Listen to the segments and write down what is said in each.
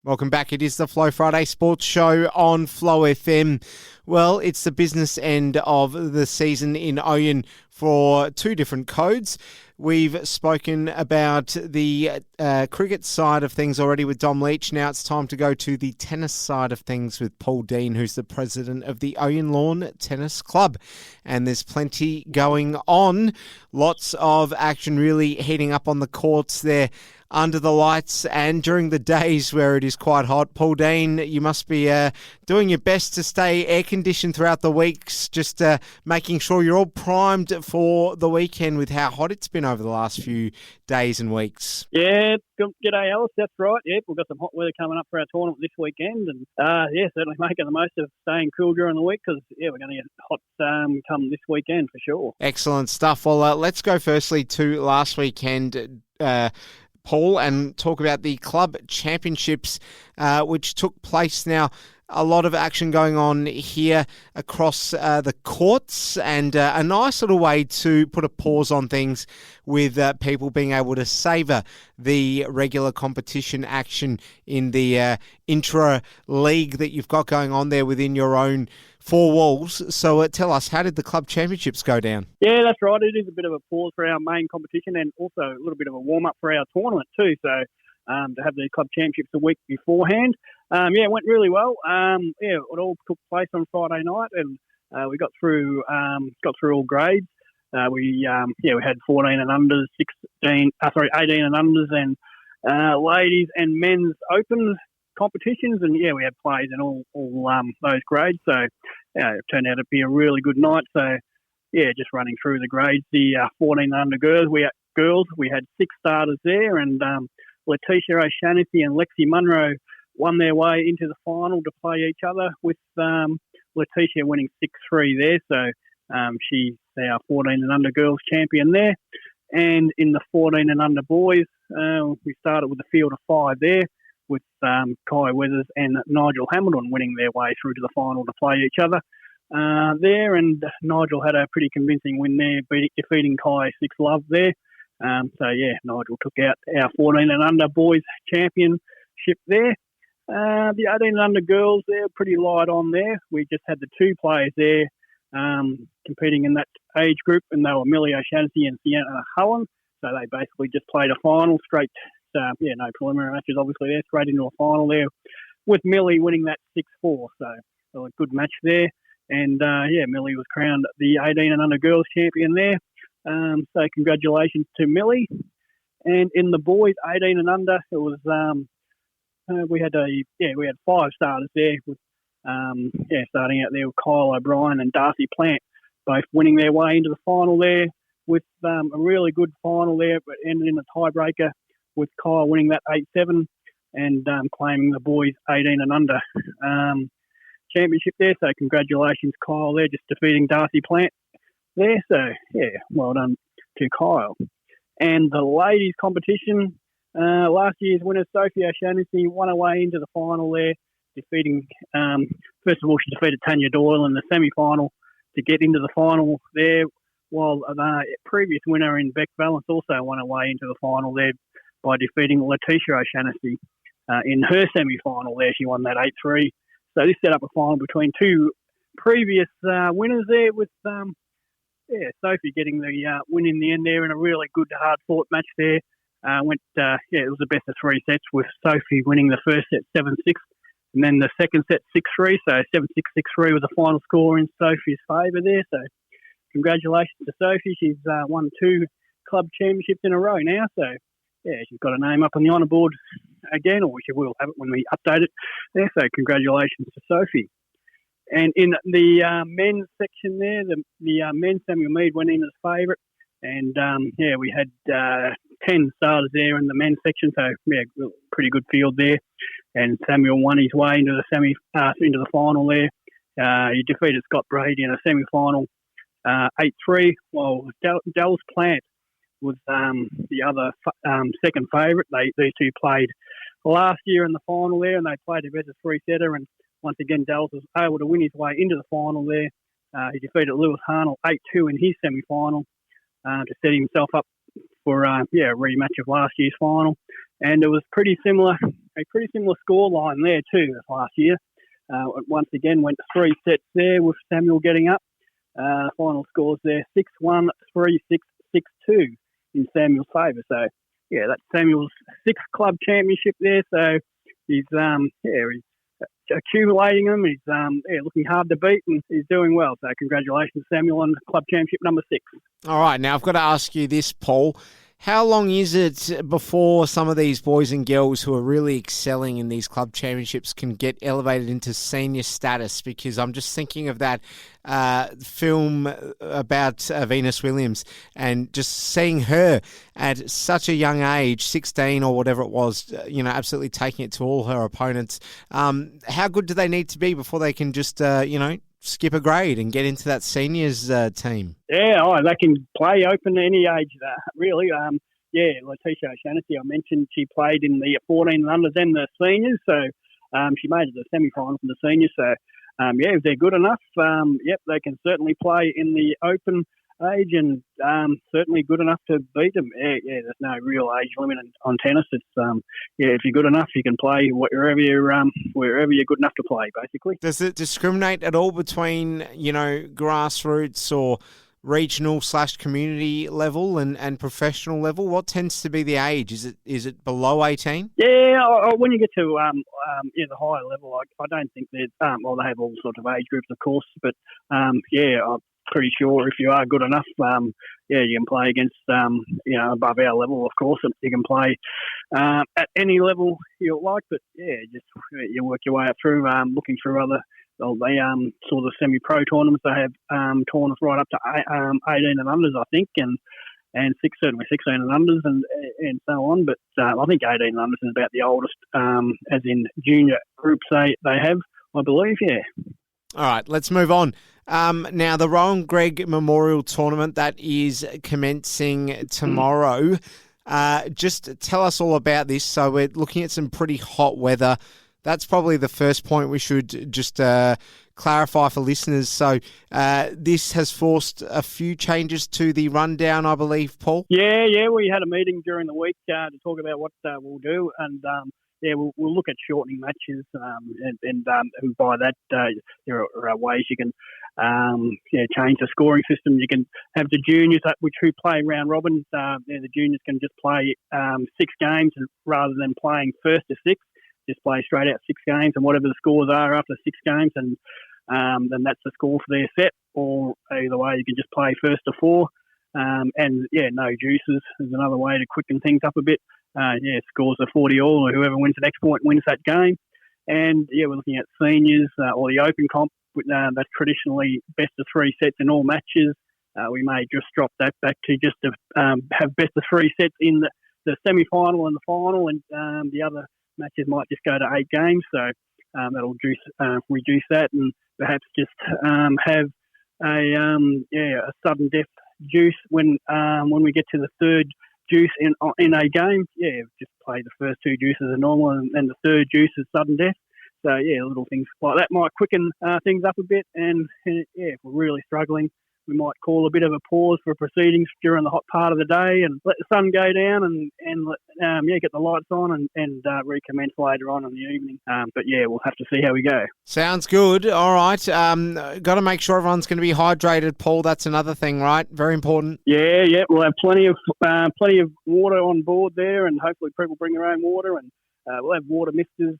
Welcome back. It is the Flow Friday Sports Show on Flow FM. Well, it's the business end of the season in Ouyen for two different codes. We've spoken about the cricket side of things already with Dom Leach. Now it's time to go to the tennis side of things with Paul Dean, who's the president of the Ouyen Lawn Tennis Club. And there's plenty going on. Lots of action really heating up on the courts there under the lights and during the days where it is quite hot. Paul Dean, you must be doing your best to stay air-conditioned throughout the weeks, just making sure you're all primed for the weekend with how hot it's been over the last few days and weeks. Yeah, g'day Alice, that's right. Yep, we've got some hot weather coming up for our tournament this weekend, and certainly making the most of staying cool during the week because, we're going to get hot come this weekend for sure. Excellent stuff. Well, let's go firstly to last weekend, Paul, and talk about the club championships, which took place now. A lot of action going on here across the courts, and a nice little way to put a pause on things with people being able to savour the regular competition action in the intra-league that you've got going on there within your own four walls. So tell us, how did the club championships go down? Yeah, that's right. It is a bit of a pause for our main competition and also a little bit of a warm-up for our tournament too. So to have the club championships a week beforehand. It went really well. It all took place on Friday night, and we got through all grades. We had 14 and unders, 18 and unders, and ladies and men's opens competitions, and we had plays in all those grades. So it turned out to be a really good night. So just running through the grades, the 14 and under girls, we had 6 starters there, and Letitia O'Shaughnessy and Lexi Munro won their way into the final to play each other, with Letitia winning 6-3 there. So she's our 14 and under girls champion there. And in the 14 and under boys, we started with a field of 5 there, with Kai Weathers and Nigel Hamilton winning their way through to the final to play each other there. And Nigel had a pretty convincing win there, defeating Kai 6-love there. Nigel took out our 14 and under boys championship there. The 18 and under girls, they're pretty light on there. We just had the 2 players there competing in that age group, and they were Millie O'Shaughnessy and Sienna Hullen. So they basically just played a final straight. No preliminary matches obviously there, straight into a final there, with Millie winning that 6-4. So a good match there. And Millie was crowned the 18 and under girls champion there. So congratulations to Millie. And in the boys 18 and under, it was we had 5 starters there, with starting out there with Kyle O'Brien and Darcy Plant, both winning their way into the final there, with a really good final there, but ended in a tiebreaker with Kyle winning that 8-7 and claiming the boys 18 and under championship there. So congratulations, Kyle, there, just defeating Darcy Plant there. So well done to Kyle. And the ladies competition, last year's winner Sophie O'Shaughnessy won her way into the final there, defeating first of all she defeated Tanya Doyle in the semi-final to get into the final there, while the previous winner in Beck Valance also won her way into the final there by defeating Letitia O'Shaughnessy in her semi-final there. She won that 8-3. So this set up a final between 2 previous winners there, with Sophie getting the win in the end there in a really good, hard-fought match there. It was the best of 3 sets, with Sophie winning the first set 7-6, and then the second set 6-3. So 7-6, 6-3 was the final score in Sophie's favour there. So congratulations to Sophie. She's won 2 club championships in a row now. So she's got a name up on the honour board again, or she will have it when we update it there. So congratulations to Sophie. And in the men's section there, the men's Samuel Mead went in as favourite. And, we had 10 starters there in the men's section, so, pretty good field there. And Samuel won his way into the final there. He defeated Scott Brady in a semi-final 8-3, while Dallas Plant was the other second favourite. These two played last year in the final there, and they played a better 3-setter, and once again Dallas was able to win his way into the final there. He defeated Lewis Harnell 8-2 in his semi-final to set himself up for a rematch of last year's final. And it was pretty similar a pretty similar score line there too as last year. Once again, went to 3 sets there with Samuel getting up. Final scores there 6-1, 3-6, 6-2 in Samuel's favour. So, yeah, that's Samuel's 6th club championship there. So he's he's accumulating them. He's looking hard to beat, and he's doing well. So congratulations, Samuel, on club championship number 6. All right, now I've got to ask you this, Paul. How long is it before some of these boys and girls who are really excelling in these club championships can get elevated into senior status? Because I'm just thinking of that film about Venus Williams and just seeing her at such a young age, 16 or whatever it was, absolutely taking it to all her opponents. How good do they need to be before they can just, skip a grade and get into that seniors team? Yeah, they can play open at any age, really. Letitia O'Shaughnessy, I mentioned, she played in the 14 and unders and the seniors, so she made it to the semi-final from the seniors. So, if they're good enough, they can certainly play in the open age and certainly good enough to beat them. There's no real age limit on tennis. It's if you're good enough, you can play wherever you're good enough to play, basically. Does it discriminate at all between grassroots or regional/community level and professional level? What tends to be the age? Is it below 18? Yeah, when you get to the higher level, I don't think that they have all sorts of age groups, of course, but I'm pretty sure if you are good enough, you can play against above our level, of course. You can play at any level you like, but you work your way up through looking through other. Well, they saw the semi-pro tournaments. They have tournaments right up to 18 and unders, I think, and certainly 16 and unders and so on. But I think 18 and unders is about the oldest, as in junior groups they have, I believe. Yeah. All right, let's move on. Now, the Rohan Gregg Memorial Tournament, that is commencing tomorrow. Just tell us all about this. So we're looking at some pretty hot weather. That's probably the first point we should just clarify for listeners. So this has forced a few changes to the rundown, I believe, Paul? Yeah, we had a meeting during the week to talk about what we'll do, and we'll look at shortening matches, and by that there are ways you can change the scoring system. You can have the juniors, which who play round robin. The juniors can just play 6 games rather than playing first to 6. Just play straight out 6 games, and whatever the scores are after 6 games, and then that's the score for their set. Or either way, you can just play first to 4, no juices is another way to quicken things up a bit. Scores are 40 all, or whoever wins the next point wins that game. And we're looking at seniors or the open comp. That's traditionally best of 3 sets in all matches. We may just drop that back to just to have best of 3 sets in the semi-final and the final, and the other matches might just go to 8 games. So that'll reduce that, and perhaps just have a sudden death juice when we get to the third juice in a game. Just play the first 2 juices as normal, and the third juice is sudden death. So little things like that might quicken things up a bit. And if we're really struggling, we might call a bit of a pause for proceedings during the hot part of the day and let the sun go down and get the lights on and recommence later on in the evening. But we'll have to see how we go. Sounds good. All right. Got to make sure everyone's going to be hydrated, Paul. That's another thing, right? Very important. Yeah. We'll have plenty of water on board there, and hopefully people bring their own water, and we'll have water misters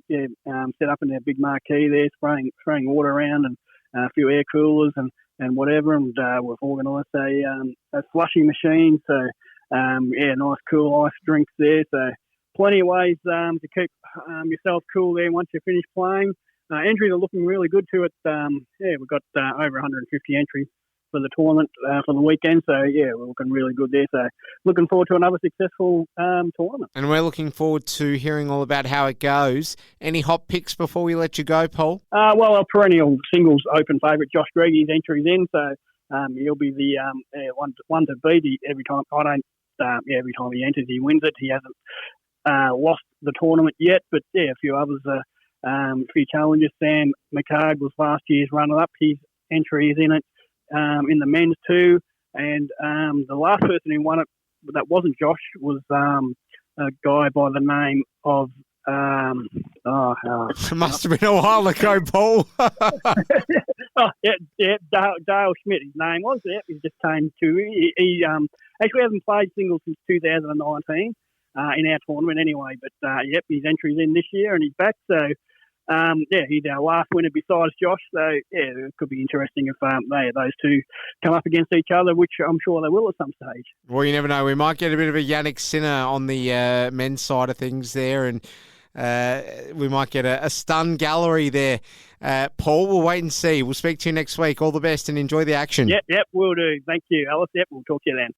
set up in their big marquee there, spraying water around, and a few air coolers and whatever, and we've organised a flushing machine, so nice cool ice drinks there, so plenty of ways to keep yourself cool there once you finish playing. Entries are looking really good too. We've got over 150 entries for the tournament for the weekend, so we're looking really good there, so looking forward to another successful tournament. And we're looking forward to hearing all about how it goes. Any hot picks before we let you go, Paul? Our perennial singles open favourite Josh Gregg, his entry's in, so he'll be the one to beat. Every time every time he enters, he wins it. He hasn't lost the tournament yet, but a few others, a few challenges. Sam McHarg was last year's runner-up. His entry is in it. In the men's too, and the last person who won it that wasn't Josh was a guy by the name of It must have been a while ago, Paul. Dale Schmidt, his name was. Yep, he's just turned 2. He actually hasn't played singles since 2019 in our tournament anyway. But yep, his entry's in this year and he's back. So he's our last winner besides Josh. So yeah, it could be interesting if those two come up against each other, which I'm sure they will at some stage. Well, you never know. We might get a bit of a Yannick Sinner on the men's side of things there, and we might get a stun gallery there. Paul, we'll wait and see. We'll speak to you next week. All the best and enjoy the action. Yep, we'll do. Thank you, Alice. Yep, we'll talk to you then.